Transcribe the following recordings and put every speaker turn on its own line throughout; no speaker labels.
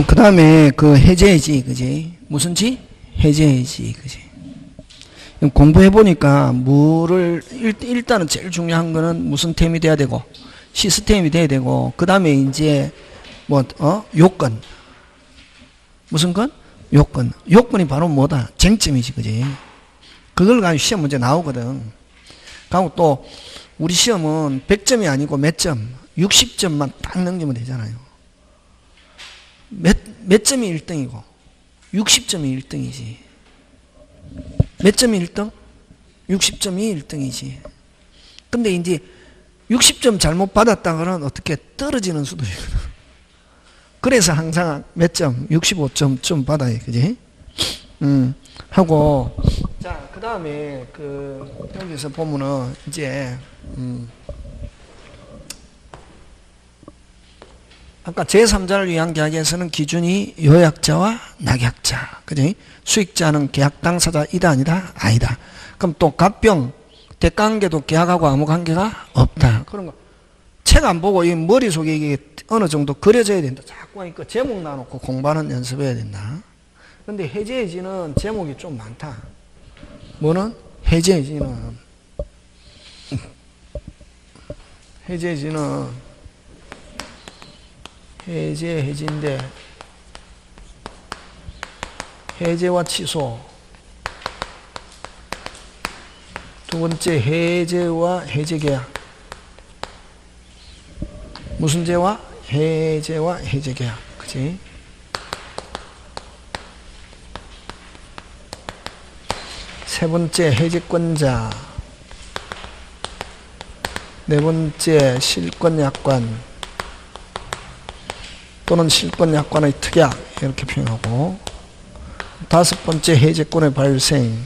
그 다음에 그 해제지, 그지? 무슨 지? 해제지, 그지? 공부해보니까 물을, 일단은 제일 중요한 거는 무슨 템이 돼야 되고, 시스템이 돼야 되고, 그 다음에 이제, 요건. 무슨 건? 요건. 요건이 바로 뭐다? 쟁점이지, 그지? 그걸 가지고 시험 문제 나오거든. 그리고 또, 우리 시험은 100점이 아니고 몇 점? 60점만 딱 넘기면 되잖아요. 몇 점이 1등이고 60점이 1등이지. 몇 점이 1등? 60점이 1등이지. 근데 이제 60점 잘못 받았다가는 어떻게 떨어지는 수도 있거든. 그래서 항상 몇 점? 65점 좀 받아야, 그지? 하고, 자, 그 다음에, 여기서 보면은, 이제, 아까 제3자를 위한 계약에서는 기준이 요약자와 낙약자, 그지? 수익자는 계약 당사자 이다 아니다? 아니다. 그럼 또 갑병, 대가관계도 계약하고 아무 관계가 없다. 그런 거. 책 안 보고 이 머릿속에 이게 어느 정도 그려져야 된다. 자꾸 그 제목 놔놓고 공부하는 연습해야 된다. 근데 해제해지는 제목이 좀 많다. 뭐는? 해제해지는 해제인데 해제와 취소, 두 번째 해제와 해제계약. 무슨 제와? 해제와 해제계약, 그치? 세 번째 해제권자, 네 번째 실권약관 또는 실권약관의 특약, 이렇게 표현하고, 다섯 번째 해제권의 발생,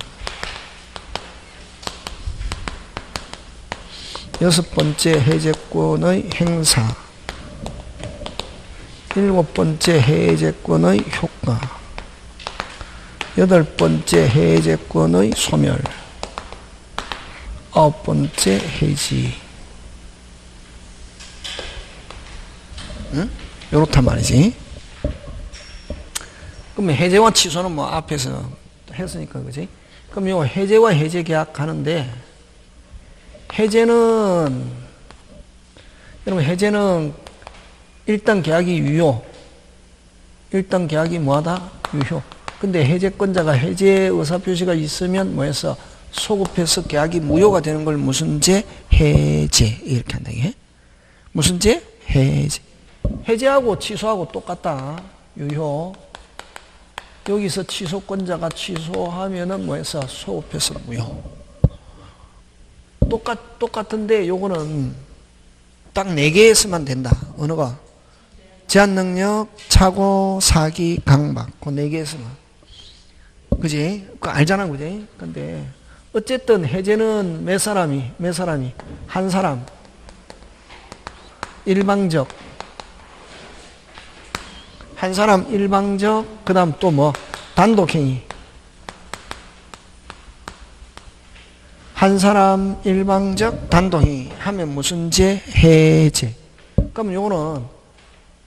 여섯 번째 해제권의 행사, 일곱 번째 해제권의 효과, 여덟 번째 해제권의 소멸, 아홉 번째 해지. 응? 요렇단 말이지. 그럼 해제와 취소는 뭐 앞에서 했으니까, 그지? 그럼 요 해제와 해제 계약 하는데, 해제는, 여러분, 해제는 일단 계약이 유효. 일단 계약이 뭐하다? 유효. 근데 해제권자가 해제 의사표시가 있으면 뭐해서 소급해서 계약이 무효가 되는 걸 무슨 제? 해제. 이렇게 한다, 이게. 무슨 제? 해제. 해제하고 취소하고 똑같다. 유효. 여기서 취소권자가 취소하면은 뭐해서 소급해서 무효. 똑같은데 요거는 딱 4개에서만 된다. 어느 거? 제한능력, 차고, 사기, 강박. 그 4개에서만. 그지? 그거 알잖아, 그지? 근데 어쨌든 해제는 몇 사람이? 한 사람. 일방적. 한 사람 일방적, 그 다음 또 뭐? 단독행위. 한 사람 일방적 단독행위 하면 무슨 제? 해제. 그럼 요거는,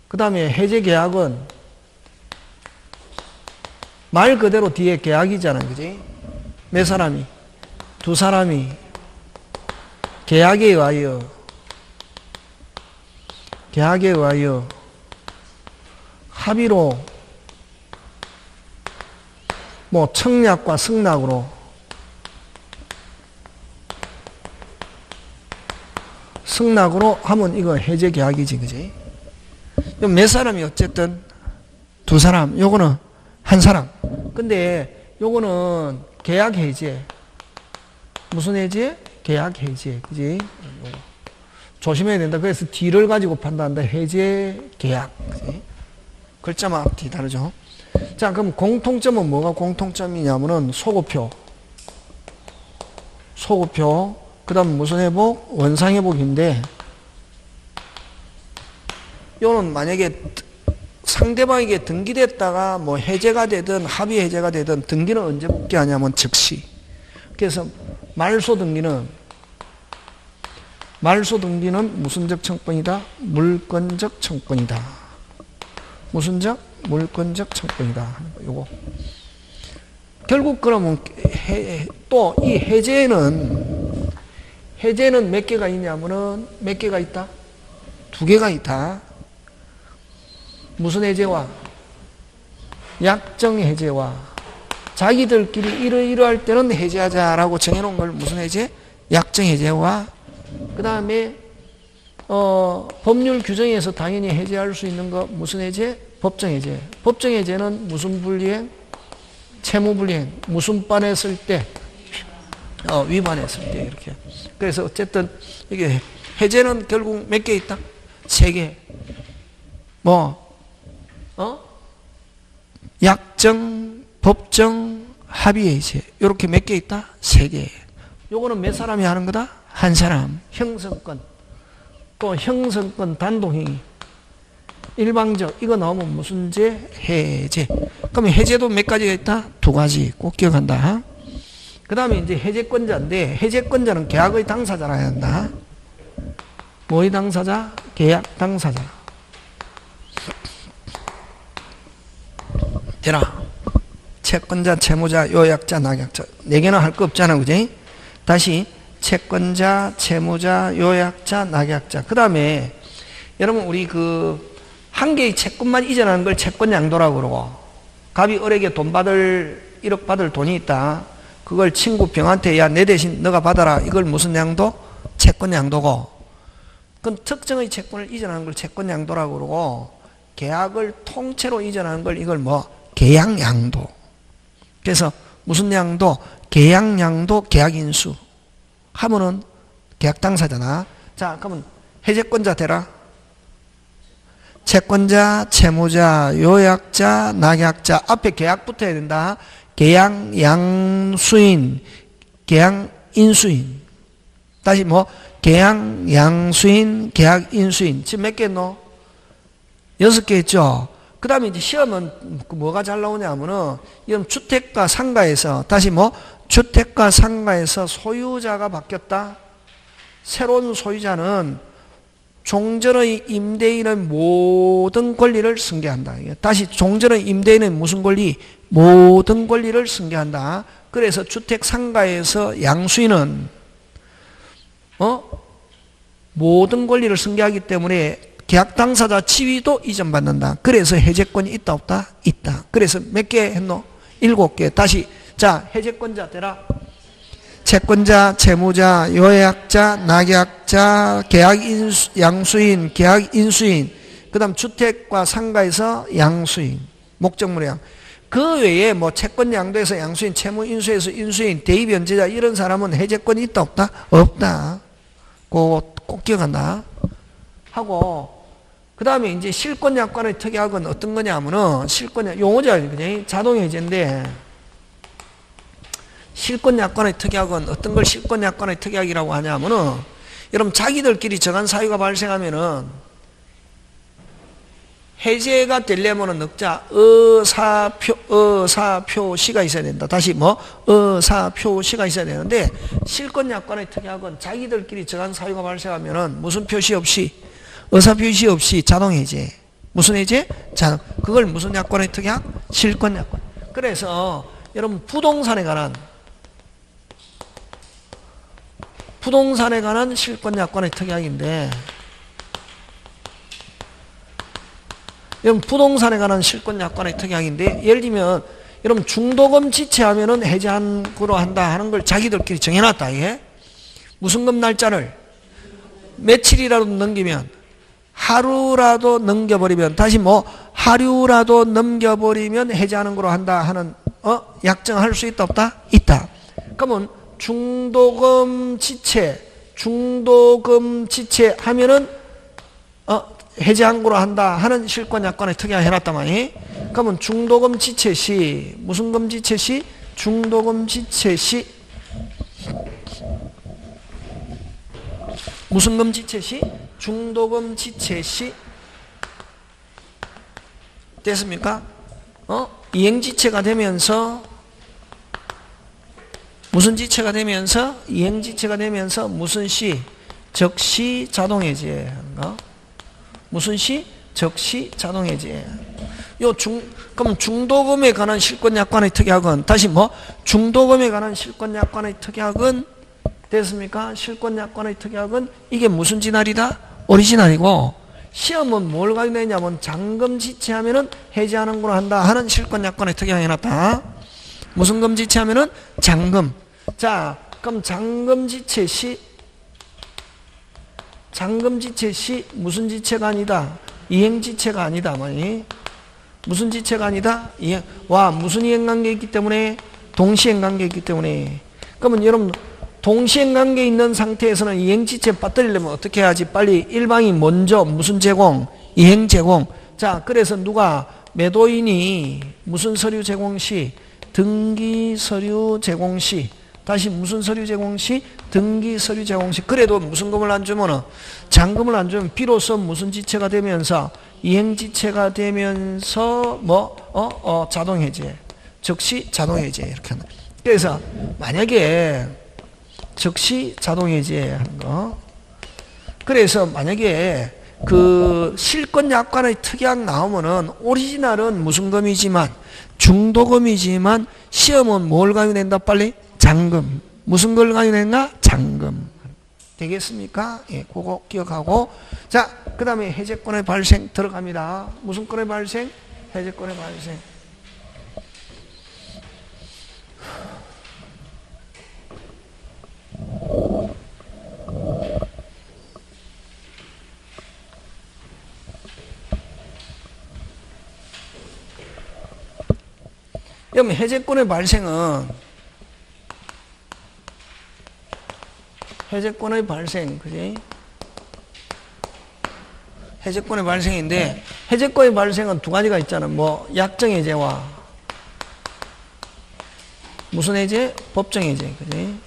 그 다음에 해제 계약은 말 그대로 뒤에 계약이잖아, 그지? 몇 사람이? 두 사람이 계약에 의하여 합의로 뭐 청약과 승낙으로 하면 이거 해제 계약이지, 그지? 몇 사람이 어쨌든 두 사람, 요거는 한 사람. 근데 요거는 계약 해제. 무슨 해제? 계약 해제, 그지? 조심해야 된다. 그래서 D를 가지고 판단한다. 해제 계약, 그지? 글자만 앞뒤 다르죠? 자, 그럼 공통점은 뭐가 공통점이냐면은 소급표, 그 다음 무슨 회복? 원상회복인데, 요는 만약에 상대방에게 등기됐다가 뭐 해제가 되든 합의 해제가 되든 등기는 언제 복귀하냐면 즉시. 그래서 말소 등기는 무슨적 청권이다? 물권적 청권이다. 무슨적? 물권적 청권이다. 요거. 결국 그러면 또 이 해제는 몇 개가 있냐면은 몇 개가 있다? 2개가 있다. 무슨 해제와? 약정 해제와 자기들끼리 이러이러할 때는 해제하자라고 정해놓은 걸 무슨 해제? 약정 해제와 그 다음에 법률 규정에서 당연히 해제할 수 있는 거 무슨 해제? 법정 해제. 법정 해제는 무슨 불이행? 채무 불이행. 무슨 반했을 때? 위반했을 때 이렇게. 그래서 어쨌든 이게 해제는 결국 몇 개 있다? 3개. 약정, 법정, 합의 해제. 이렇게 몇 개 있다? 3개. 요거는 몇 사람이 하는 거다? 한 사람. 형성권. 또 형성권 단독행위. 일방적. 이거 나오면 무슨 제? 해제. 그러면 해제도 몇 가지가 있다? 2가지. 꼭 기억한다. 그 다음에 이제 해제권자인데, 해제권자는 계약의 당사자라 해야 한다. 뭐의 당사자? 계약 당사자. 되나? 채권자, 채무자, 요약자, 낙약자. 4개는 할 거 없잖아, 그지? 다시, 채권자, 채무자, 요약자, 낙약자. 그 다음에, 여러분, 우리 한 개의 채권만 이전하는 걸 채권양도라고 그러고, 갑이 을에게 1억 받을 돈이 있다. 그걸 친구 병한테, 야, 내 대신 너가 받아라. 이걸 무슨 양도? 채권양도고. 그건 특정의 채권을 이전하는 걸 채권양도라고 그러고, 계약을 통째로 이전하는 걸 이걸 계약양도. 그래서 무슨 양도? 계약양도, 계약인수. 하면은 계약 당사잖아. 자, 그러면 해제권자 되라. 채권자, 채무자, 요약자, 낙약자. 앞에 계약 붙어야 된다. 계약 양수인, 계약 인수인. 다시 계약 양수인, 계약 인수인. 지금 몇 개 했노? 6개 했죠. 그 다음에 이제 시험은 뭐가 잘 나오냐 하면은, 이런 주택과 상가에서, 다시 주택과 상가에서 소유자가 바뀌었다. 새로운 소유자는 종전의 임대인의 모든 권리를 승계한다. 다시 종전의 임대인의 무슨 권리? 모든 권리를 승계한다. 그래서 주택 상가에서 양수인은 모든 권리를 승계하기 때문에 계약 당사자 지위도 이전받는다. 그래서 해제권이 있다 없다? 있다. 그래서 몇 개 했노? 7개. 다시 자, 해제권자 되라. 채권자, 채무자, 요약자, 낙약자, 계약 양수인, 계약 인수인, 그 다음 주택과 상가에서 양수인, 목적물의 양. 그 외에 채권 양도에서 양수인, 채무 인수에서 인수인, 대입 연체자 이런 사람은 해제권이 있다 없다? 없다. 그거 꼭 기억한다. 하고 그 다음에 이제 실권 약관의 특약은 어떤 거냐 하면은 용어죠. 그냥 자동해제인데 실권 약관의 특약은 어떤 걸 실권 약관의 특약이라고 하냐 하면은 여러분 자기들끼리 정한 사유가 발생하면은 해제가 되려면은 넉자 의사표시가 있어야 된다. 다시 의사표시가 있어야 되는데 실권 약관의 특약은 자기들끼리 정한 사유가 발생하면은 무슨 표시 없이 의사표시 없이 자동해제. 무슨 해제? 자동. 그걸 무슨 약관의 특약? 실권 약관. 그래서 여러분 부동산에 관한 실권 약관의 특약인데 여러분 부동산에 관한 실권 약관의 특약인데 예를 들면 여러분 중도금 지체하면은 해제한 거로 한다 하는 걸 자기들끼리 정해놨다. 이게 무슨 금 날짜를 며칠이라도 넘기면 하루라도 넘겨버리면 다시 하루라도 넘겨버리면 해제하는 거로 한다 하는 약정할 수 있다 없다? 있다. 그러면 중도금 지체 하면은 해제한 거로 한다 하는 실권 약관에 특약을 해놨단 말이에요. 그러면 중도금 지체 시 무슨 금 지체 시? 중도금 지체 시 무슨 금 지체 시? 중도금 지체 시 됐습니까? 이행지체가 되면서 무슨 지체가 되면서 이행지체가 되면서 무슨 시? 적시 자동해제 하는 거. 무슨 시? 적시 자동해제. 그럼 중도금에 관한 실권약관의 특약은, 다시 중도금에 관한 실권약관의 특약은, 됐습니까? 실권약관의 특약은, 이게 무슨 진할이다? 오리지널이고, 시험은 뭘 가지고 내냐면, 잔금 지체하면은 해지하는구나 한다 하는 실권약관의 특약이 해놨다. 무슨 금 지체하면은? 잔금. 자, 그럼 잔금 지체 시 무슨 지체가 아니다? 이행 지체가 아니다. 무슨 지체가 아니다? 무슨 이행관계에 있기 때문에? 동시행관계에 있기 때문에. 그러면 여러분, 동시행관계에 있는 상태에서는 이행지체 빠뜨리려면 어떻게 해야지? 빨리 일방이 먼저 무슨 제공? 이행 제공. 자, 그래서 누가 매도인이 무슨 서류 제공 시? 등기 서류 제공 시. 다시 무슨 서류 제공 시? 등기 서류 제공 시. 그래도 무슨 금을 안 주면은, 잔금을 안 주면 비로소 무슨 지체가 되면서? 이행지체가 되면서 자동해제. 즉시 자동해제. 이렇게 한다. 그래서 만약에 즉시 자동해제 하는 거. 그래서 만약에 그 실권약관의 특약 나오면은 오리지널은 무슨 금이지만 중도금이지만 시험은 뭘 가져낸다 빨리? 잔금. 무슨 걸 가져낸다? 잔금. 되겠습니까? 예, 그거 기억하고. 자, 그 다음에 해제권의 발생 들어갑니다. 무슨 권의 발생? 해제권의 발생. 그럼 해제권의 발생은 해제권의 발생, 그지? 해제권의 발생인데 해제권의 발생은 두 가지가 있잖아. 약정 해제와 무슨 해제? 법정 해제, 그지?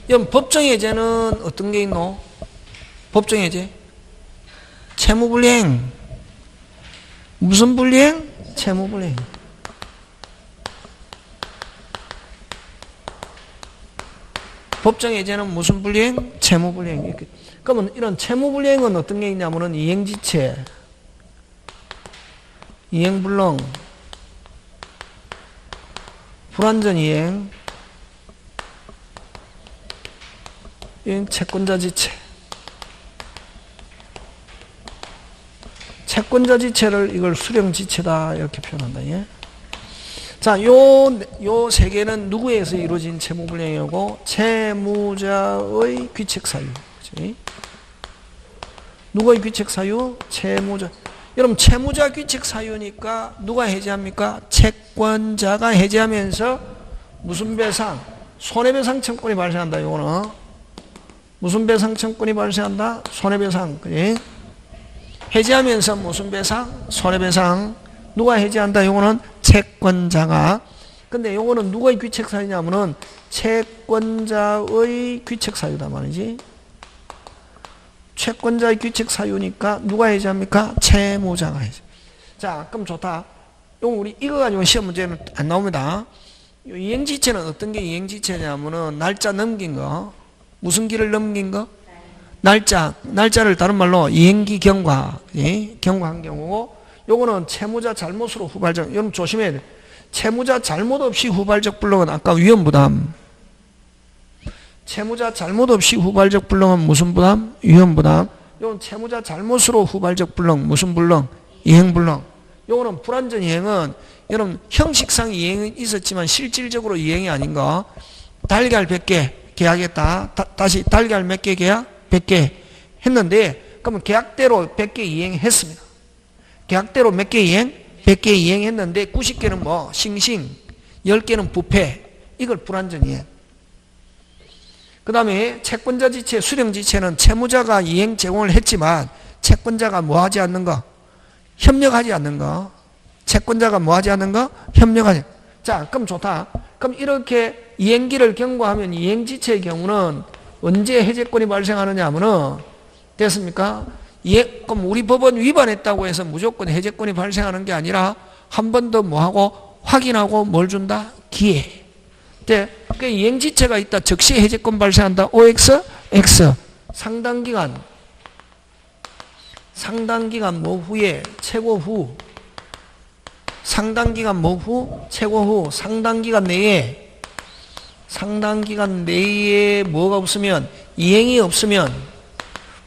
그럼 법정 해제는 어떤 게 있노? 법정 해제? 채무불이행. 무슨 불이행? 채무불이행. 법정 해제는 무슨 불이행? 채무불이행. 이렇게. 그러면 이런 채무불이행은 어떤 게 있냐면은 이행지체, 이행불능, 불완전이행, 채권자지체. 채권자지체를 이걸 수령지체다 이렇게 표현한다. 예? 자, 요 세 개는 누구에 의해서 이루어진 채무불이행이고 채무자의 귀책사유. 그치? 누구의 귀책사유? 채무자. 여러분 채무자 귀책사유니까 누가 해제합니까? 채권자가 해제하면서 무슨 배상? 손해배상 청구권이 발생한다. 요거는 무슨 배상 청구권이 발생한다? 손해배상. 그치? 해제하면서 무슨 배상? 손해배상. 누가 해제한다? 요거는 채권자가. 근데 요거는 누구의 귀책사유냐면은 채권자의 귀책사유다 말이지. 채권자의 귀책사유니까 누가 해제합니까? 채무자가 해제. 자, 그럼 좋다. 우리 이거 가지고 시험 문제는 안 나옵니다. 이행지체는 어떤 게 이행지체냐면은 날짜 넘긴 거. 무슨 기를 넘긴 거? 날짜를 다른 말로 이행기 경과. 예? 경과한 경우고 요거는 채무자 잘못으로 후발적. 여러분 조심해야 돼. 채무자 잘못 없이 후발적 불능은 아까 위험부담. 채무자 잘못 없이 후발적 불능은 무슨 부담? 위험부담. 요건 채무자 잘못으로 후발적 불능 무슨 불능? 이행불능. 요거는 불완전 이행은 여러분 형식상 이행은 있었지만 실질적으로 이행이 아닌 거. 달걀 100개 계약했다. 다시 달걀 몇 개 계약? 100개 했는데 그러면 계약대로 100개 이행했습니다. 계약대로 몇 개 이행? 100개 이행했는데 90개는 싱싱, 10개는 부패. 이걸 불완전 이행. 그 다음에 채권자 지체, 수령 지체는 채무자가 이행 제공을 했지만 채권자가 뭐하지 않는 거? 협력하지 않는 거. 채권자가 뭐하지 않는 거? 협력하지. 자, 그럼 좋다. 그럼 이렇게 이행기를 경고하면 이행지체의 경우는 언제 해제권이 발생하느냐 하면은 됐습니까? 그럼 우리 법원 위반했다고 해서 무조건 해제권이 발생하는 게 아니라 한 번 더 뭐하고 확인하고 뭘 준다? 기회. 그 이행지체가 있다. 즉시 해제권 발생한다. OX, X. 상당 기간 상당 기간 뭐 후에 최고 후, 상당 기간 뭐 후, 최고 후, 상당 기간 내에 뭐가 없으면, 이행이 없으면,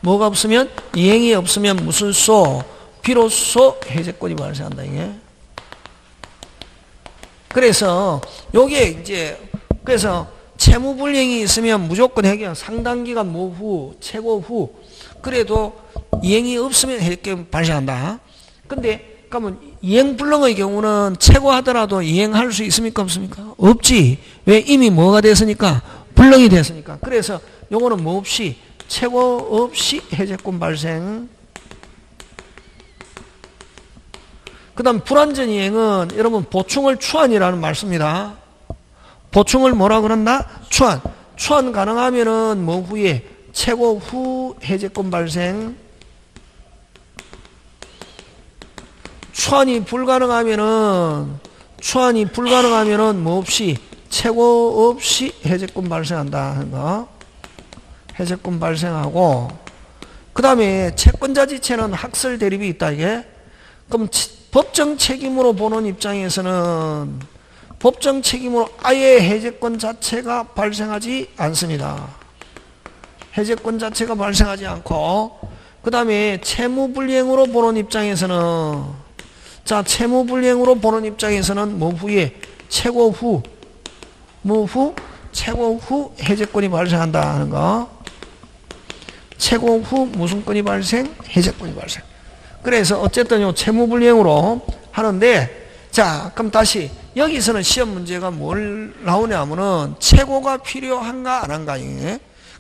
뭐가 없으면, 이행이 없으면 무슨 소, 비로소 해제권이 발생한다, 이게. 그래서 요게 이제, 그래서 채무불이행이 있으면 무조건 해결, 상당 기간 뭐 후, 최고 후, 그래도 이행이 없으면 해결 발생한다. 근데 그러면 이행불능의 경우는 최고하더라도 이행할 수 있습니까? 없습니까? 없지. 왜? 이미 뭐가 됐으니까? 불능이 됐으니까. 그래서 요거는 뭐 없이, 최고 없이 해제권 발생. 그 다음 불완전 이행은 여러분 보충을 추한이라는 말씀입니다. 보충을 뭐라 그런다? 추한. 추한 가능하면은 뭐 후에 최고 후 해제권 발생. 추한이 불가능하면은 뭐 없이 최고 없이 해제권 발생한다 하는 거. 해제권 발생하고, 그 다음에 채권자지체는 학설 대립이 있다, 이게. 그럼 법정 책임으로 보는 입장에서는 법정 책임으로 아예 해제권 자체가 발생하지 않습니다. 해제권 자체가 발생하지 않고, 그 다음에 채무불이행으로 보는 입장에서는, 자, 채무불이행으로 보는 입장에서는 뭐 후에 최고 후, 최고 후 해제권이 발생한다 하는 거. 최고 후 무슨 권이 발생? 해제권이 발생. 그래서 어쨌든 요 채무불이행으로 하는데, 자, 그럼 다시 여기서는 시험 문제가 뭘 나오냐면은 최고가 필요한가 안 한가.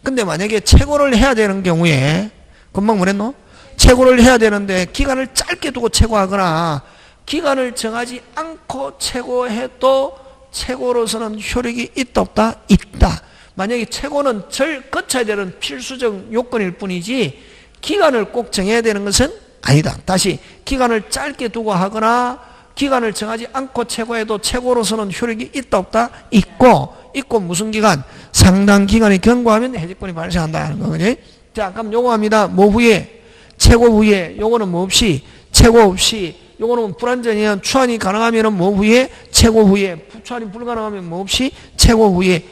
근데 만약에 최고를 해야 되는 경우에, 금방 뭐랬노? 최고를 해야 되는데 기간을 짧게 두고 최고하거나 기간을 정하지 않고 최고해도 최고로서는 효력이 있다 없다? 있다. 만약에 최고는 거쳐야 되는 필수적 요건일 뿐이지 기간을 꼭 정해야 되는 것은 아니다. 다시 기간을 짧게 두고 하거나 기간을 정하지 않고 최고해도 최고로서는 효력이 있다 없다? 있고 무슨 기간? 상당 기간이 경과하면 해제권이 발생한다는 거. 그지? 자, 그럼 요거 합니다. 뭐 후에? 최고 후에. 요거는 뭐 없이? 최고 없이. 요거는 불완전이면 추한이 가능하면 뭐 후에? 최고 후에. 추한이 불가능하면 뭐 없이? 최고 후에.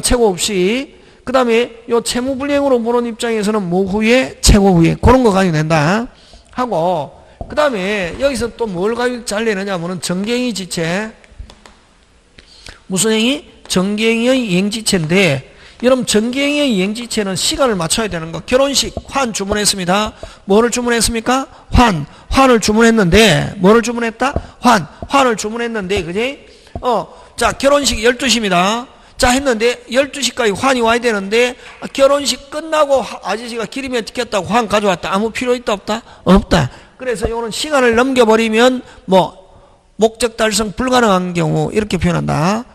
최고 없이. 그 다음에 요 채무불이행으로 보는 입장에서는 뭐 후에? 최고 후에. 그런 거 가지고 된다. 하고, 그 다음에 여기서 또 뭘 가지고 잘 내느냐 하면은 정갱이 지체. 무슨 행위? 정갱이의 이행지체인데, 여러분 정갱이의 이행지체는 시간을 맞춰야 되는 거. 결혼식 환 주문했습니다. 뭐를 주문했습니까? 환을 주문했는데, 뭐를 주문했다? 환을 주문했는데, 그지? 자, 결혼식 12시입니다. 자, 했는데 12시까지 환이 와야 되는데 결혼식 끝나고 아저씨가 기름에 튀겼다고 환 가져왔다. 아무 필요 있다 없다? 없다. 그래서 이거는 시간을 넘겨버리면 목적 달성 불가능한 경우 이렇게 표현한다.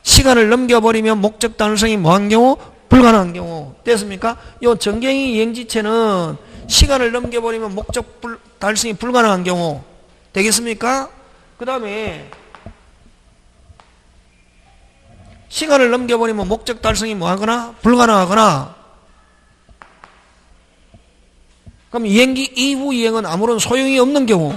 시간을 넘겨버리면 목적 달성이 뭐한 경우? 불가능한 경우. 됐습니까? 이 정갱이 이행지체는 시간을 넘겨버리면 목적 달성이 불가능한 경우. 되겠습니까? 그 다음에 시간을 넘겨버리면 목적 달성이 뭐하거나? 불가능하거나. 그럼 이행기 이후 이행은 아무런 소용이 없는 경우.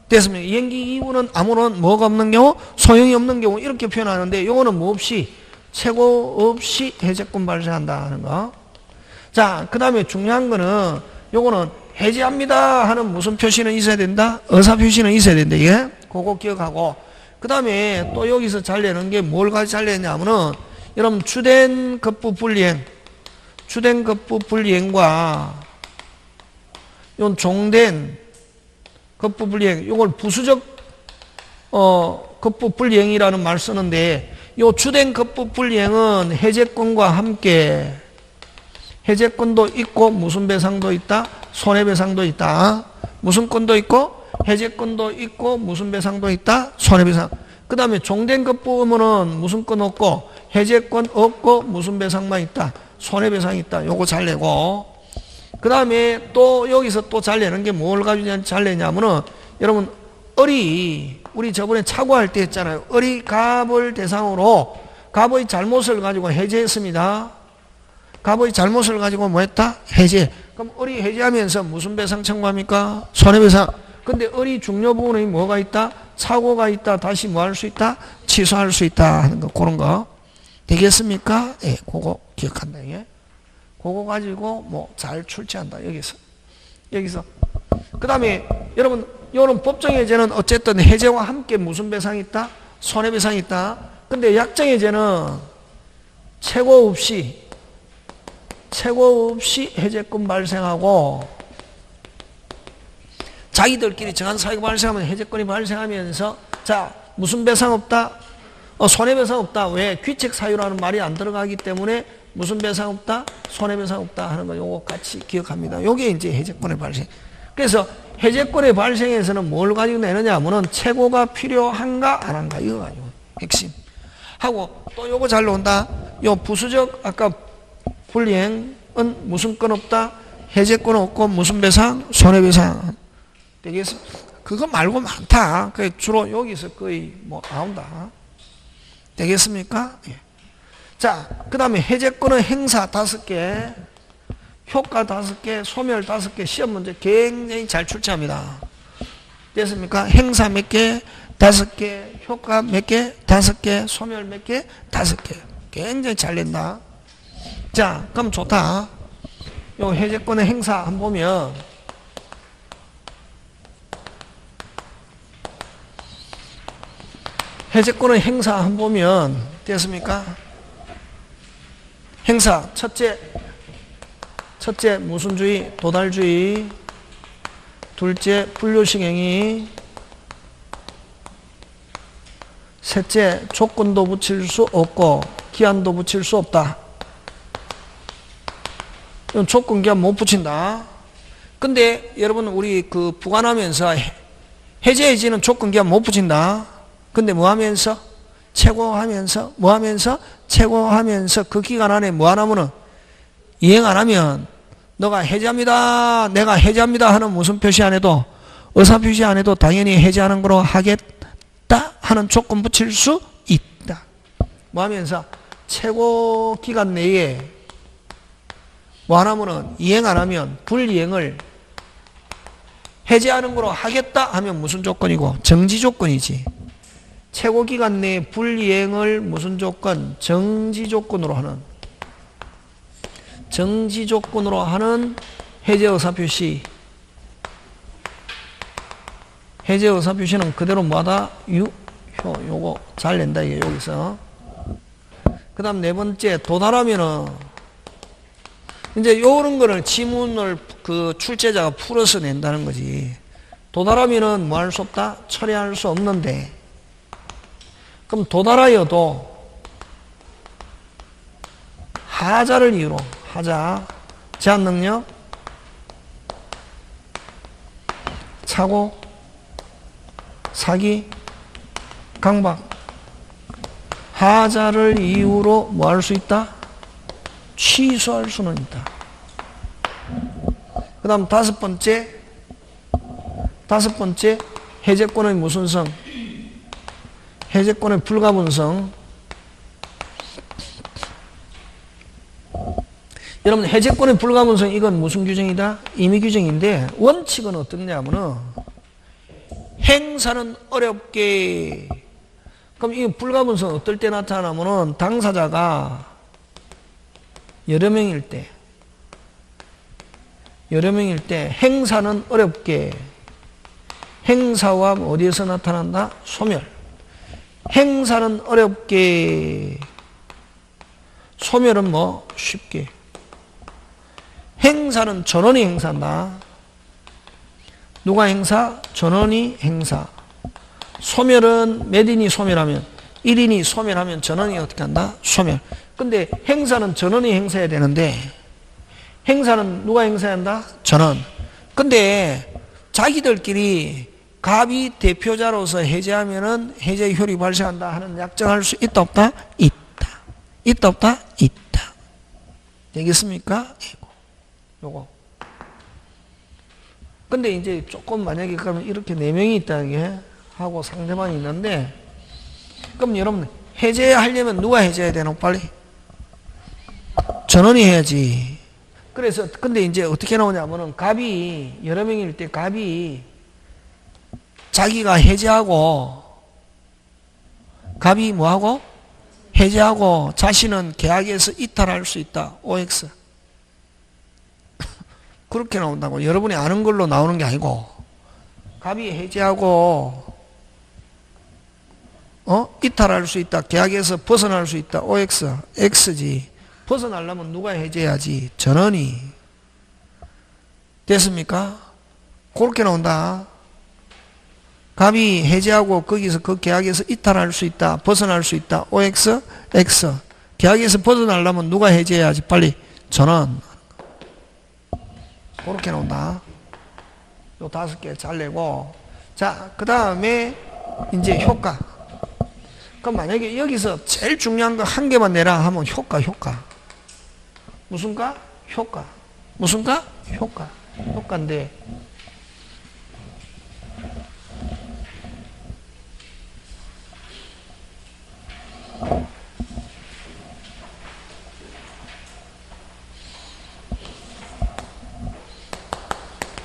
됐습니까? 이행기 이후는 아무런 뭐가 없는 경우? 소용이 없는 경우. 이렇게 표현하는데 요거는 뭐 없이? 최고 없이 해제권 발생한다 하는 거. 자, 그 다음에 중요한 거는 요거는 해제합니다 하는 무슨 표시는 있어야 된다? 의사 표시는 있어야 된다. 예? 그거 기억하고. 그 다음에 또 여기서 잘 내는 게 뭘 가지고 잘 내냐면은 여러분 주된 급부 불이행과 요 종된 급부 불이행, 요걸 부수적 급부 불이행이라는 말 쓰는데, 요 주된 급부 불이행은 해제권과 함께 해제권도 있고 무슨 배상도 있다? 손해배상도 있다. 무슨 권도 있고? 해제권도 있고 무슨 배상도 있다? 손해배상. 그 다음에 종된 급부음은 무슨 권 없고 해제권 없고 무슨 배상만 있다? 손해배상이 있다. 요거 잘 내고, 그 다음에 또 여기서 또 잘 내는 게 뭘 가지고 잘 내냐면은 여러분 우리 저번에 차고할 때 했잖아요. 갑을 대상으로 갑의 잘못을 가지고 해제했습니다. 갑의 잘못을 가지고 뭐 했다? 해제. 그럼 을이 해제하면서 무슨 배상 청구합니까? 손해배상. 근데 을이 중요 부분에 뭐가 있다? 착오가 있다. 다시 뭐 할 수 있다? 취소할 수 있다 하는 거, 그런 거 되겠습니까? 예, 그거 기억한다. 예. 그거 가지고 뭐 잘 출제한다. 여기서 그 다음에 여러분, 요런 법정해제는 어쨌든 해제와 함께 무슨 배상이 있다? 손해배상이 있다. 근데 약정해제는 최고 없이 해제권 발생하고, 자기들끼리 정한 사유가 발생하면 해제권이 발생하면서, 자, 무슨 배상 없다? 손해배상 없다. 왜? 귀책 사유라는 말이 안 들어가기 때문에 무슨 배상 없다? 손해배상 없다 하는 거 요거 같이 기억합니다. 요게 이제 해제권의 발생. 그래서 해제권의 발생에서는 뭘 가지고 내느냐 하면은 최고가 필요한가 안 한가 이거 가지고 핵심 하고, 또 요거 잘 나온다. 요 부수적 아까 불이행은 무슨 건 없다? 해제권 없고 무슨 배상? 손해배상 되겠습니다. 그거 말고 많다. 그 주로 여기서 거의 뭐 나온다. 되겠습니까? 예. 자, 그 다음에 해제권의 행사 5개, 효과 5개, 소멸 5개, 시험 문제 굉장히 잘 출제합니다. 됐습니까? 행사 몇 개? 5개, 효과 몇 개? 5개, 소멸 몇 개? 5개. 굉장히 잘 낸다. 자, 그럼 좋다. 요 해제권의 행사 한번 보면, 해제권의 행사 한번 보면, 됐습니까? 행사, 첫째, 모순주의, 도달주의. 둘째, 불효식 행위. 셋째, 조건도 붙일 수 없고 기한도 붙일 수 없다. 이건 조건 기한 못 붙인다. 근데 여러분, 우리 그 부관하면서 해제해지는 조건 기한 못 붙인다. 근데 뭐 하면서? 최고하면서, 뭐 하면서? 최고하면서 그 기간 안에 뭐 안 하면은, 이행 안 하면 너가 해제합니다, 내가 해제합니다 하는 무슨 표시 안 해도, 의사 표시 안 해도 당연히 해제하는 거로 하겠다 하는 조건 붙일 수 있다. 뭐 하면서? 최고 기간 내에 뭐 안 하면은, 이행 안 하면 불이행을 해제하는 거로 하겠다 하면 무슨 조건이고? 정지 조건이지. 최고 기간 내에 불이행을 무슨 조건? 정지 조건으로 하는 해제 의사표시. 해제 의사표시는 그대로 뭐하다? 유효. 요거 잘 낸다, 이게 여기서. 그 다음 네 번째, 도달하면은, 이제 요런 거를 지문을 그 출제자가 풀어서 낸다는 거지. 도달하면은 뭐 할 수 없다? 처리할 수 없는데, 그럼 도달하여도 하자를 이유로, 하자, 제한 능력, 착오, 사기, 강박, 하자를 이유로 뭐 할 수 있다? 취소할 수는 있다. 그 다음 다섯 번째, 해제권의 무슨 성? 해제권의 불가분성. 여러분, 해제권의 불가분성, 이건 무슨 규정이다? 임의 규정인데, 원칙은 어떻냐 하면은, 행사는 어렵게. 그럼 이 불가분성 어떨 때 나타나면은, 당사자가 여러 명일 때, 행사는 어렵게. 행사와 어디에서 나타난다? 소멸. 행사는 어렵게, 소멸은 뭐 쉽게. 행사는 전원이 행사한다. 누가 행사? 전원이 행사. 소멸은 몇 인이 소멸하면? 1인이 소멸하면 전원이 어떻게 한다? 소멸. 근데 행사는 전원이 행사해야 되는데, 행사는 누가 행사해야 한다? 전원. 근데 자기들끼리 갑이 대표자로서 해제하면은 해제 효력이 발생한다 하는 약정할 수 있다 없다? 있다. 있다 없다? 있다. 되겠습니까? 요거. 근데 이제 조금 만약에 그러면 이렇게 4명이 있다는 게 하고 상대방이 있는데, 그럼 여러분 해제하려면 누가 해제해야 되노? 빨리 전원이 해야지. 그래서 근데 이제 어떻게 나오냐면은 갑이 여러 명일 때 갑이 자기가 해제하고 갑이 뭐하고 해제하고 자신은 계약에서 이탈할 수 있다. OX. 그렇게 나온다고. 여러분이 아는 걸로 나오는 게 아니고 갑이 해제하고 이탈할 수 있다. 계약에서 벗어날 수 있다. OX. X지. 벗어나려면 누가 해제해야지? 전원이. 됐습니까? 그렇게 나온다. 갑이 해제하고 거기서 그 계약에서 이탈할 수 있다. 벗어날 수 있다. OX, X. 계약에서 벗어나려면 누가 해제해야지? 빨리 전원. 그렇게 나온다. 요 5개 잘 내고. 자, 그 다음에 이제 효과. 그럼 만약에 여기서 제일 중요한 거 한 개만 내라 하면 효과. 무슨 가? 효과. 무슨 가? 효과. 효과인데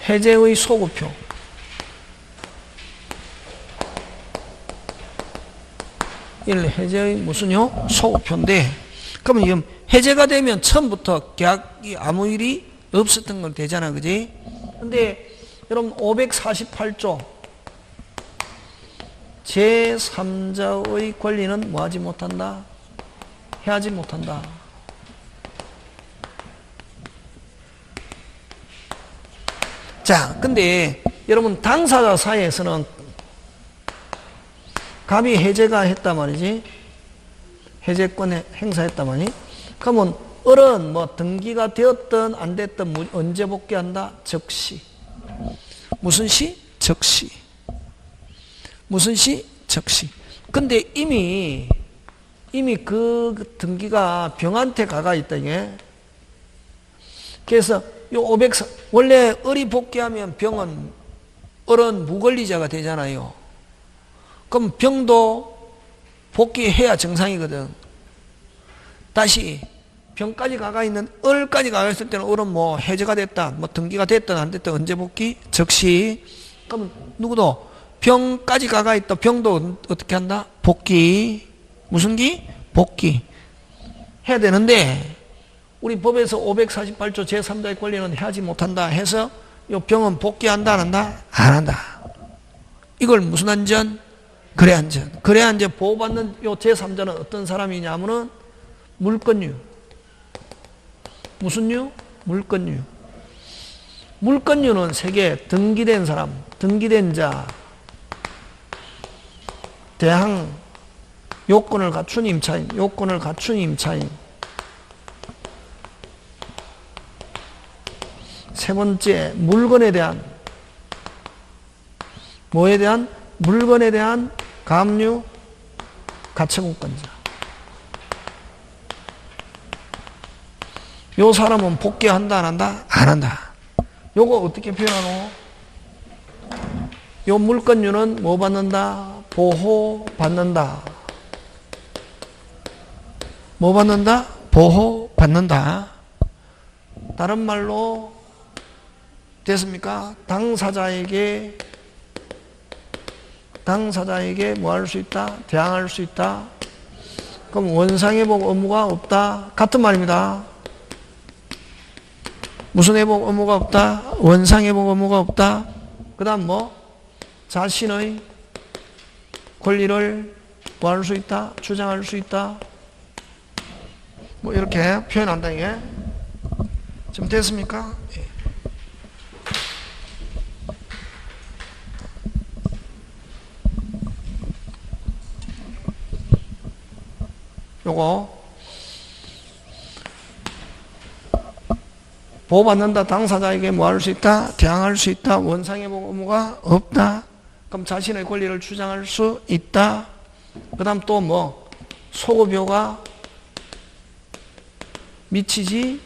해제의 소구표. 해제의 무슨요? 소구표인데, 그러면 지금 해제가 되면 처음부터 계약이 아무 일이 없었던 건 되잖아, 그지? 근데 여러분 548조 제3자의 권리는 뭐하지 못한다? 해하지 못한다. 자, 근데 여러분 당사자 사이에서는 갑이 해제가 했단 말이지. 해제권 행사했단 말이지. 그러면 을은 뭐 등기가 되었든 안 됐든 언제 복귀한다? 즉시. 무슨 시? 즉시. 무슨 시? 즉시. 근데 이미 그 등기가 병한테 가가 있다, 이게. 그래서 요 504, 원래 을이 복귀하면 병은, 을은 무권리자가 되잖아요. 그럼 병도 복귀해야 정상이거든. 다시 병까지 가가 있는, 을까지 가가 있을 때는 을은 뭐 해제가 됐다, 뭐 등기가 됐든 안 됐든 언제 복귀? 즉시. 그럼 누구도 병까지 가가 있다, 병도 어떻게 한다? 복귀. 무슨 기? 복귀. 해야 되는데, 우리 법에서 548조 제3자의 권리는 하지 못한다 해서 이 병은 복귀한다 안 한다? 안 한다. 이걸 무슨 안전? 거래안전. 거래안전 보호받는 이 제3자는 어떤 사람이냐면은 물권유. 무슨 유? 물권유. 물권유는 세계 등기된 사람, 등기된 자, 대항, 요건을 갖춘 임차인, 요건을 갖춘 임차인. 세 번째, 물건에 대한, 뭐에 대한? 물건에 대한 가압류, 가처분권자. 요 사람은 복귀한다 안 한다? 안 한다. 요거 어떻게 표현하노? 요 물권유는 뭐 받는다? 보호 받는다. 뭐 받는다? 보호 받는다. 다른 말로 됐습니까? 당사자에게 뭐 할 수 있다? 대항할 수 있다. 그럼 원상회복 의무가 없다. 같은 말입니다. 무슨 회복 의무가 없다? 원상회복 의무가 없다. 그 다음 뭐? 자신의 권리를 뭐 할 수 있다? 주장할 수 있다. 뭐 이렇게 표현한다, 이게. 좀 됐습니까? 예. 요거 보호받는다. 당사자에게 뭐 할 수 있다? 대항할 수 있다. 원상회복 의무가 없다. 그럼 자신의 권리를 주장할 수 있다. 그 다음 또 뭐? 소급료가 미치지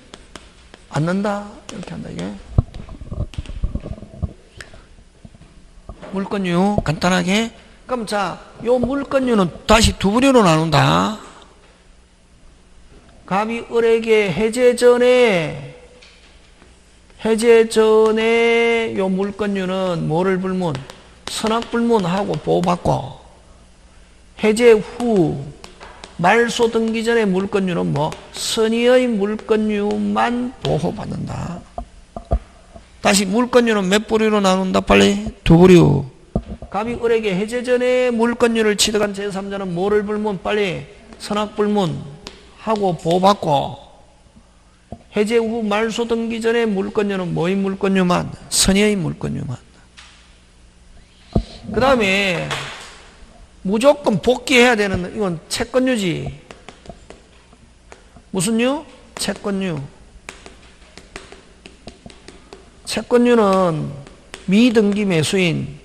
않는다. 이렇게 한다, 이게. 물권유, 간단하게. 그럼 자, 요 물권유는 다시 두 부류로 나눈다. 갑이 을에게 해제 전에 해제 전에 요 물권유는 뭐를 불문? 선악불문하고 보호받고, 해제 후 말소 등기 전에 물권유는 뭐? 선의의 물권유만 보호받는다. 다시 물권유는 몇 부류로 나눈다 빨리? 두 부류. 갑이 을에게 해제 전에 물권유를 취득한 제3자는 뭐를 불문? 빨리 선악불문하고 보호받고, 해제 후 말소 등기 전에 물권유는 뭐의 물권유만? 선의의 물권유만. 그 다음에 무조건 복귀해야 되는 이건 채권유지. 무슨 유? 채권유. 채권유는 미등기 매수인,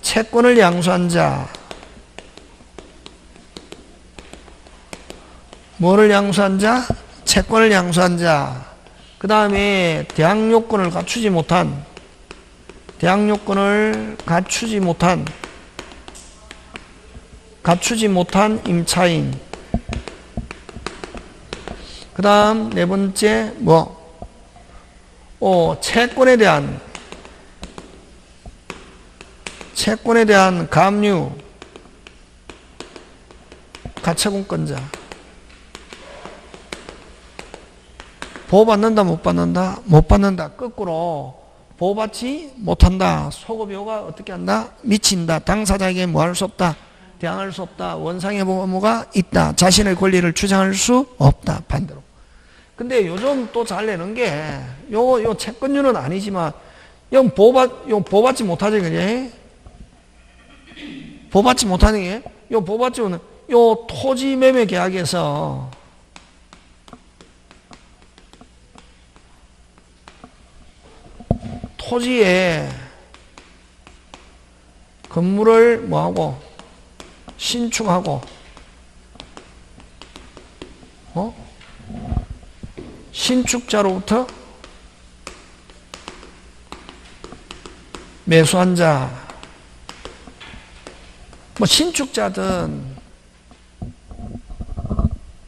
채권을 양수한 자, 뭐를 양수한 자? 채권을 양수한 자. 그 다음에 대항요건을 갖추지 못한, 대항요건을 갖추지 못한 임차인. 그 다음 네 번째 뭐? 채권에 대한 감유, 가처분권자. 보호받는다 못 받는다? 못 받는다. 거꾸로 보호받지 못한다. 소급요가 어떻게 한다? 미친다. 당사자에게 뭐 할 수 없다? 대항할 수 없다. 원상회복 의무가 있다. 자신의 권리를 주장할 수 없다. 반대로. 근데 요즘 또 잘 내는 게 요 채권유는 아니지만 요 보호받지 못하지 그게? 보호받지 못하는 게 요 보호받지 못하는 요 토지 매매 계약에서 토지에 건물을 뭐하고 신축하고 신축자로부터 매수한 자, 뭐 신축자든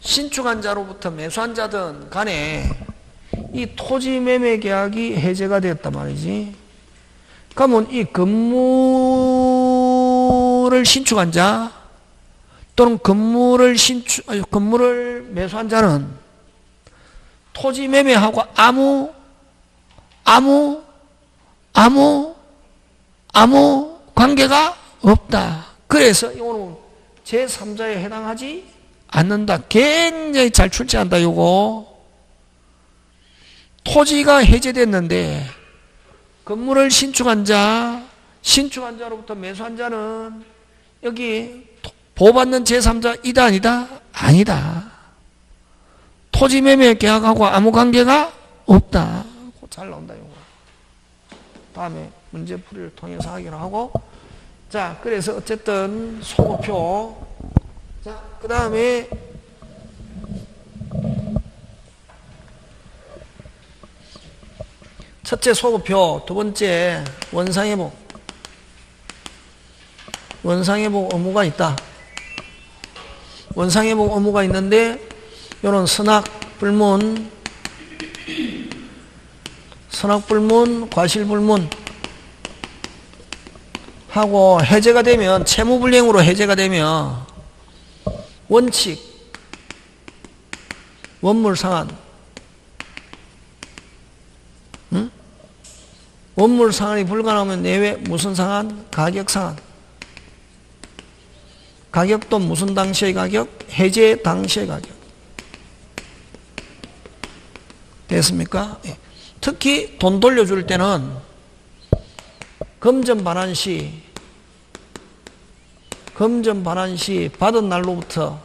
신축한 자로부터 매수한 자든 간에 이 토지 매매 계약이 해제가 되었단 말이지. 그러면 이 건물을 신축한 자 또는 건물을 매수한 자는 토지 매매하고 아무 관계가 없다. 그래서 이거는 제3자에 해당하지 않는다. 굉장히 잘 출제한다. 요거 토지가 해제됐는데 건물을 신축한 자로부터 매수한 자는 여기 보호받는 제3자 이다 아니다? 아니다. 토지 매매 계약하고 아무 관계가 없다. 잘 나온다. 요거. 다음에 문제풀이를 통해서 하기로 하고, 자, 그래서 어쨌든 소급표. 자, 그 다음에 첫째 소급표, 두 번째 원상회복. 원상회복 의무가 있다. 원상회복 의무가 있는데 요런 선악불문, 과실불문 하고 해제가 되면, 채무불이행으로 해제가 되면 원칙, 원물상한, 원물상한이 불가능하면 내외 무슨 상한? 가격상한. 가격도 무슨 당시의 가격? 해제 당시의 가격. 됐습니까? 예. 특히 돈 돌려줄 때는 검전 반환 시 받은 날로부터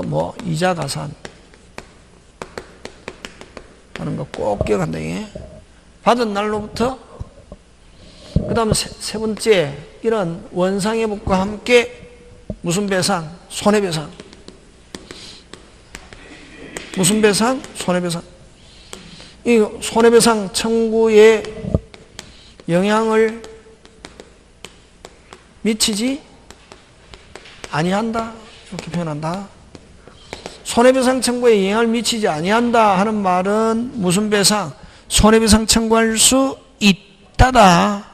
뭐 이자 가산 하는 거 꼭 기억한다. 이게. 받은 날로부터. 그 다음 세 번째, 이런 원상회복과 함께 무슨 배상? 손해배상. 무슨 배상? 손해배상. 이 손해배상 청구에 영향을 미치지 아니한다. 이렇게 표현한다. 손해배상 청구에 영향을 미치지 아니한다 하는 말은 무슨 배상? 손해배상 청구할 수 있다다.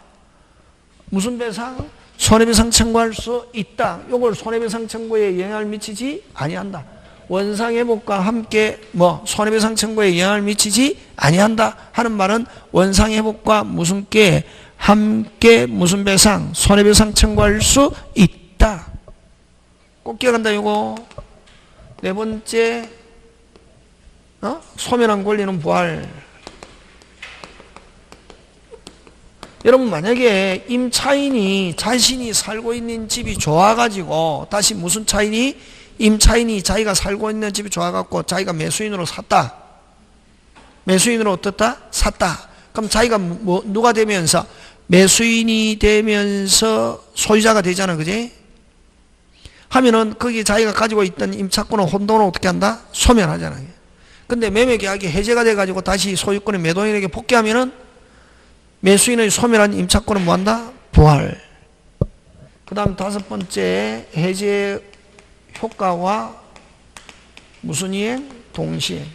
무슨 배상? 손해배상 청구할 수 있다. 요걸 손해배상 청구에 영향을 미치지 아니한다. 원상회복과 함께 손해배상 청구에 영향을 미치지 아니한다 하는 말은 원상회복과 무슨 게 함께 무슨 배상? 손해배상 청구할 수 있다. 꼭 기억한다. 요거 네 번째, 소멸한 권리는 부활. 여러분, 만약에 임차인이 자신이 살고 있는 집이 좋아가지고, 다시 무슨 차인이? 임차인이 자기가 살고 있는 집이 좋아갖고 자기가 매수인으로 샀다. 매수인으로 어떻다? 샀다. 그럼 자기가 누가 되면서? 매수인이 되면서 소유자가 되잖아. 그지? 하면은 거기 자기가 가지고 있던 임차권을 혼돈을 어떻게 한다? 소멸하잖아. 근데 매매계약이 해제가 돼가지고 다시 소유권을 매도인에게 복귀하면은 매수인의 소멸한 임차권은 뭐한다? 부활. 그 다음 다섯 번째, 해제 효과와 무슨 이행? 동시행.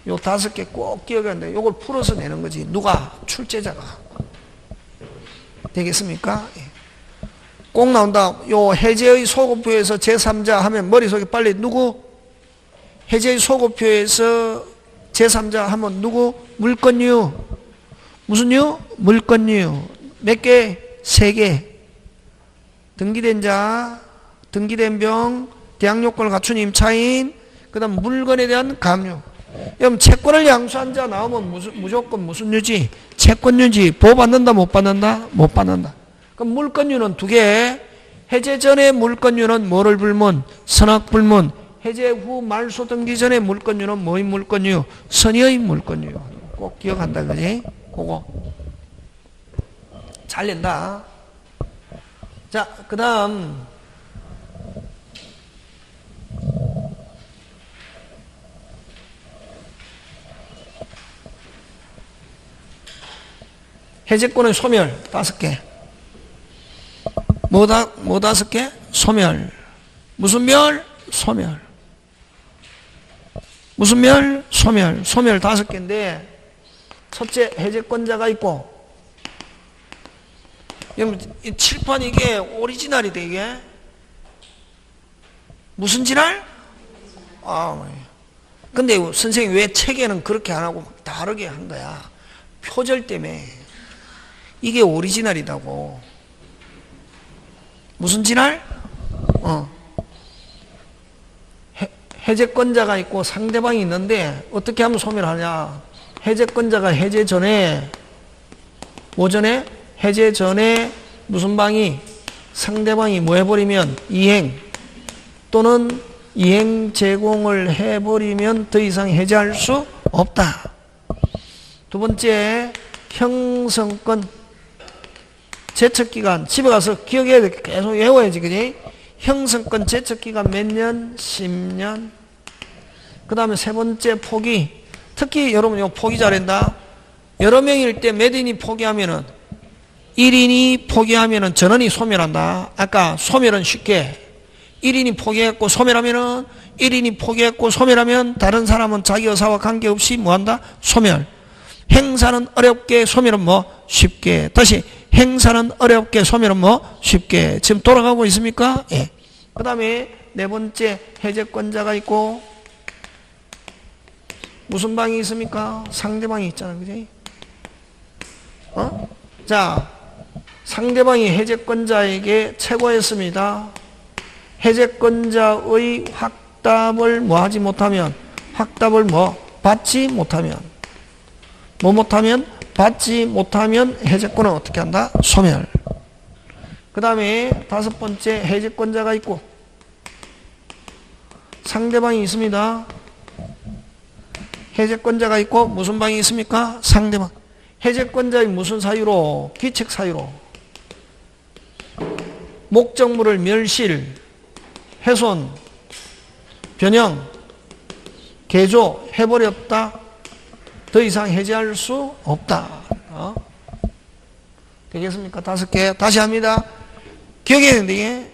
요 다섯 개 꼭 기억해야 하는데 요걸 풀어서 내는 거지. 누가? 출제자가. 되겠습니까? 꼭 나온다. 요 해제의 소급표에서 제3자 하면 머릿속에 빨리 누구? 해제의 소급표에서 제3자 하면 누구? 물권유. 무슨 유? 물권유. 몇 개? 3개. 등기된 자, 등기된 병, 대항요건을 갖춘 임차인, 그 다음 물건에 대한 감유. 그럼 채권을 양수한 자 나오면 무조건 무슨 유지? 채권유지. 보호받는다 못 받는다? 못 받는다. 그럼 물권유는 2개. 해제 전에 물권유는 뭐를 불문? 선악불문. 해제 후 말소 등기 전에 물권유는 뭐의 물권유? 선의의 물권유. 꼭 기억한다. 그지? 그거 잘 낸다. 자, 그 다음 해제권의 소멸 5개. 뭐 5개? 소멸. 무슨 멸? 소멸. 무슨 멸? 소멸. 소멸 5개인데 첫째, 해제권자가 있고, 이 칠판 이게 오리지널이다. 이게 무슨 진할? 근데 선생님 왜 책에는 그렇게 안 하고 다르게 한 거야? 표절 때문에. 이게 오리지널이라고. 무슨 진할? 해제권자가 있고 상대방이 있는데 어떻게 하면 소멸하냐? 해제권자가 해제 전에 뭐 전에? 해제 전에 무슨 방이? 상대방이 뭐 해버리면 이행 또는 이행 제공을 해버리면 더 이상 해제할 수 없다. 두 번째, 형성권 제척기간. 집에 가서 기억해야 돼. 계속 외워야지. 그지? 형성권 제척기간 몇 년? 10년. 그 다음에 세 번째, 포기. 특히 여러분 이거 포기 잘한다. 여러 명일 때 몇 인이 포기하면은 1인이 포기하면은 전원이 소멸한다. 아까 소멸은 쉽게 1인이 포기했고 소멸하면은 1인이 포기했고 소멸하면 다른 사람은 자기 의사와 관계없이 뭐한다? 소멸. 행사는 어렵게, 소멸은 뭐? 쉽게. 다시 행사는 어렵게, 소멸은 뭐? 쉽게. 지금 돌아가고 있습니까? 예. 그 다음에 네 번째, 해제권자가 있고 무슨 방이 있습니까? 상대방이 있잖아. 그지? 자, 상대방이 해제권자에게 최고했습니다. 해제권자의 확답을 뭐 하지 못하면, 확답을 뭐? 받지 못하면. 뭐 못하면? 받지 못하면 해제권은 어떻게 한다? 소멸. 그 다음에 다섯 번째, 해제권자가 있고 상대방이 있습니다. 해제권자가 있고 무슨 방이 있습니까? 상대방. 해제권자의 무슨 사유로? 귀책 사유로. 목적물을 멸실, 훼손, 변형, 개조 해버렸다. 더 이상 해제할 수 없다. 되겠습니까? 5개. 다시 합니다. 기억해야 되는데, 이게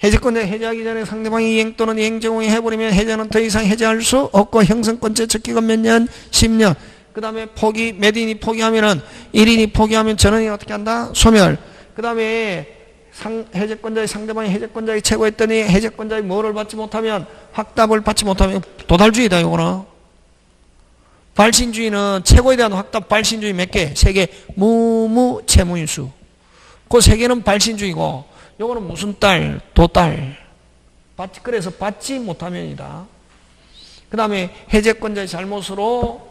해제권자 해제하기 전에 상대방이 이행 또는 이행 제공이 해버리면 해제는 더 이상 해제할 수 없고 형성권자 적기가 몇 년? 10년. 그 다음에 포기, 몇 인이 포기하면은 1인이 포기하면 전원이 어떻게 한다? 소멸. 그 다음에 해제권자의 상대방이 해제권자에게 최고했더니 해제권자의 뭐를 받지 못하면 확답을 받지 못하면 도달주의다. 요거는 발신주의는 최고에 대한 확답 발신주의 몇 개? 3개. 무무 채무인수. 그 3개는 발신주의고 요거는 무슨 딸? 도딸. 그래서 받지 못하면이다. 그 다음에 해제권자의 잘못으로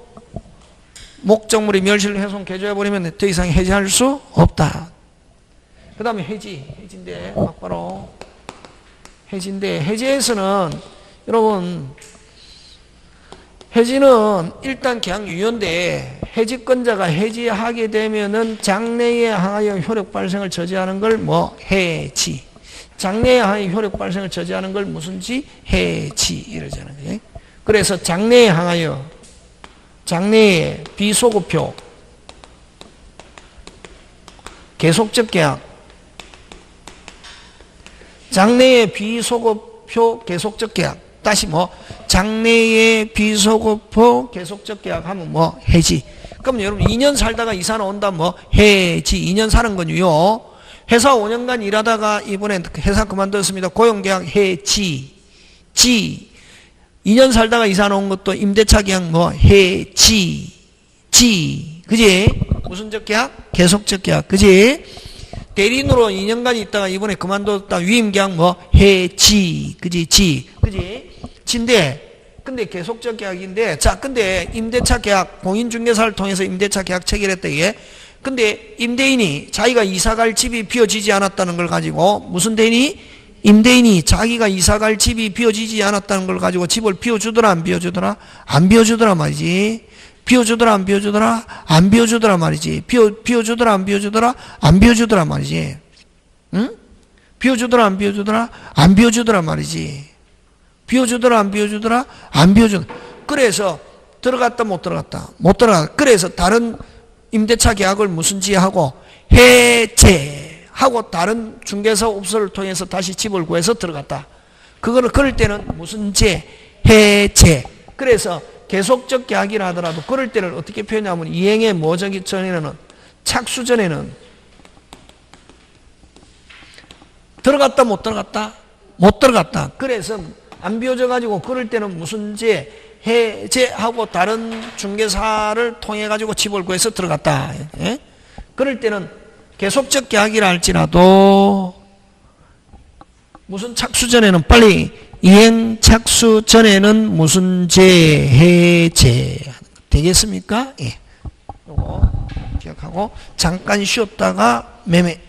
목적물이 멸실 훼손 개조해버리면 더 이상 해제할 수 없다. 그 다음에 해지인데 막바로 해지인데 해지에서는 여러분 해지는 일단 그냥 유효인데 해지권자가 해지하게 되면은 장래에 하여 효력 발생을 저지하는 걸 뭐 해지, 장래에 하여 효력 발생을 저지하는 걸 무슨지 해지 이러잖아요. 그래? 그래서 장래에 향하여 장래에 비소급표 계속적 계약, 장래에 비소급표 계속적 계약, 다시 뭐 장래에 비소급표 계속적 계약하면 뭐 해지. 그럼 여러분 2년 살다가 이사 나온다 뭐 해지. 2년 사는 건 유효. 회사 5년간 일하다가 이번에 회사 그만뒀습니다. 고용계약 해지. 2년 살다가 이사 나온 것도 임대차 계약 뭐 해지. 그지? 무슨적 계약? 계속적 계약. 그지? 대리인으로 2년간 있다가 이번에 그만뒀다 위임계약 뭐 해지. 그지? 근데 계속적 계약인데, 자, 근데 임대차 계약, 공인중개사를 통해서 임대차 계약 체결했다, 이게. 근데 임대인이 자기가 이사갈 집이 비어지지 않았다는 걸 가지고, 무슨 대인이? 임대인이 자기가 이사갈 집이 비어지지 않았다는 걸 가지고 집을 비워주더라, 안 비워주더라? 안 비워주더라 말이지. 비워주더라, 안 비워주더라? 안 비워주더라 말이지. 비워주더라, 안 비워주더라? 안 비워주더라 말이지. 응? 비워주더라, 안 비워주더라? 안 비워주더라 말이지. 비워주더라, 안 비워주더라? 안 비워주더라. 그래서 들어갔다, 못 들어갔다? 못 들어갔다. 그래서 다른 임대차 계약을 무슨지 하고 해제하고 다른 중개사 업소를 통해서 다시 집을 구해서 들어갔다. 그럴 때는 무슨지 해제. 그래서 계속적 계약이라 하더라도 그럴 때는 어떻게 표현하면 이행의 뭐저기 전에는 착수 전에는 들어갔다, 못 들어갔다? 못 들어갔다. 그래서 안 비워져 가지고 그럴 때는 무슨지 해제하고 다른 중개사를 통해 가지고 집을 구해서 들어갔다. 예? 그럴 때는 계속적 계약이라 할지라도 무슨 착수 전에는 빨리 이행 착수 전에는 무슨제 해제 되겠습니까? 예. 요거 기억하고 잠깐 쉬었다가 매매